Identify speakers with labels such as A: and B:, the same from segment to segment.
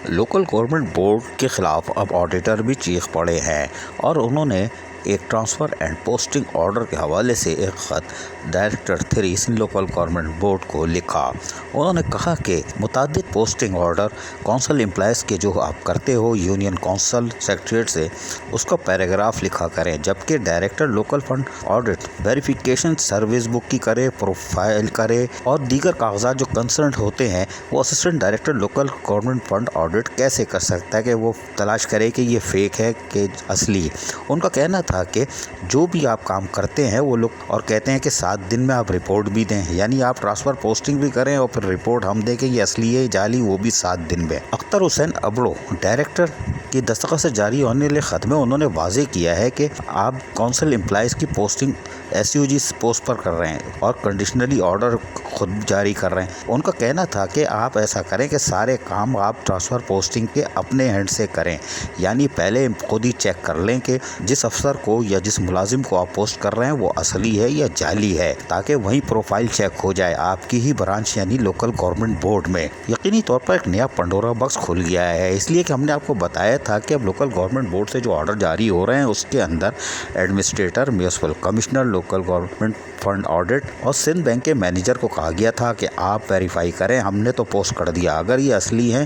A: Local government board کے خلاف اب آڈیٹر بھی چیخ پڑے ہیں اور انہوں نے ایک ٹرانسفر اینڈ پوسٹنگ آرڈر کے حوالے سے ایک خط ڈائریکٹر 3 لوکل گورنمنٹ بورڈ کو لکھا۔ انہوں نے کہا کہ متعدد پوسٹنگ آرڈر کونسل امپلائز کے جو آپ کرتے ہو یونین کونسل سیکریٹریٹ سے اس کا پیراگراف لکھا کریں، جبکہ director local fund audit verification service book کی کرے، پروفائل کرے اور دیگر کاغذات جو کنسرنڈ ہوتے ہیں وہ assistant director local government fund audit کیسے کر سکتا ہے کہ وہ تلاش کرے کہ یہ فیک ہے کہ اصلی۔ ان کا کہنا تھا کہ جو بھی آپ کام کرتے ہیں وہ لوگ اور کہتے ہیں کہ 7 دن میں آپ رپورٹ بھی دیں، یعنی آپ ٹرانسفر پوسٹنگ بھی کریں اور پھر رپورٹ ہم دیں کہ یہ اصلی ہے جعلی، وہ بھی 7 دن میں۔ اختر حسین ابڑو ڈائریکٹر کی دستخط سے جاری ہونے والے خط میں انہوں نے واضح کیا ہے کہ آپ کونسل امپلائز کی پوسٹنگ SUG پوسٹ پر کر رہے ہیں اور کنڈیشنلی آرڈر خود جاری کر رہے ہیں۔ ان کا کہنا تھا کہ آپ ایسا کریں کہ سارے کام آپ ٹرانسفر پوسٹنگ کے اپنے ہینڈ سے کریں، یعنی پہلے خود ہی چیک کر لیں کہ جس افسر کو یا جس ملازم کو آپ پوسٹ کر رہے ہیں وہ اصلی ہے یا جعلی ہے، تاکہ وہیں پروفائل چیک ہو جائے آپ کی ہی برانچ یعنی لوکل گورنمنٹ بورڈ میں۔ یقینی طور پر ایک نیا پنڈورا باکس کھل گیا ہے، اس لیے کہ ہم نے آپ کو بتایا تھا کہ اب لوکل گورنمنٹ بورڈ سے جو آرڈر جاری ہو رہے ہیں اس کے اندر administrator, municipal commissioner, local government fund audit اور سندھ بینک کے مینیجر کو کہا گیا تھا کہ آپ ویریفائی کریں، ہم نے تو پوسٹ کر دیا، اگر یہ اصلی ہیں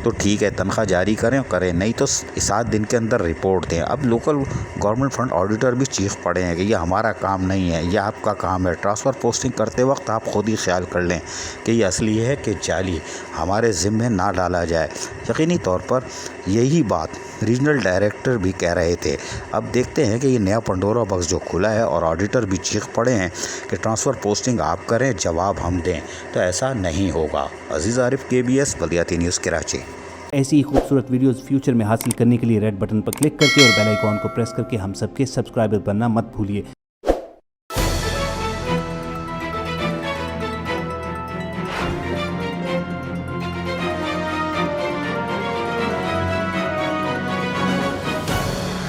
A: تو ٹھیک ہے تنخواہ جاری کریں نہیں تو 7 دن کے اندر رپورٹ دیں۔ اب لوکل گورنمنٹ فنڈ آڈیٹر بھی چیخ پڑے ہیں کہ یہ ہمارا کام نہیں ہے، یہ آپ کا کام ہے، ٹرانسفر پوسٹنگ کرتے وقت آپ خود ہی خیال کر لیں کہ یہ اصلی ہے کہ جعلی، ہمارے ذمے نہ ڈالا جائے۔ یقینی طور پر یہی بات ریجنل ڈائریکٹر بھی کہہ رہے تھے۔ اب دیکھتے ہیں کہ یہ نیا پنڈورا باکس جو کھلا ہے اور آڈیٹر بھی چیخ پڑے ہیں کہ ٹرانسفر پوسٹنگ آپ کریں، جواب ہم دیں، تو ایسا نہیں ہوگا۔ عزیز عارف KBS بلدیاتی نیوز کراچی۔
B: ایسی ہی خوبصورت ویڈیوز فیوچر میں حاصل کرنے کے لیے ریڈ بٹن پر کلک کر کے اور بیل آئیکن کو پریس کر کے ہم سب کے سبسکرائبر بننا مت بھولیے۔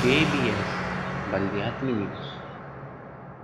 C: KBS بلدیاتی نیوز۔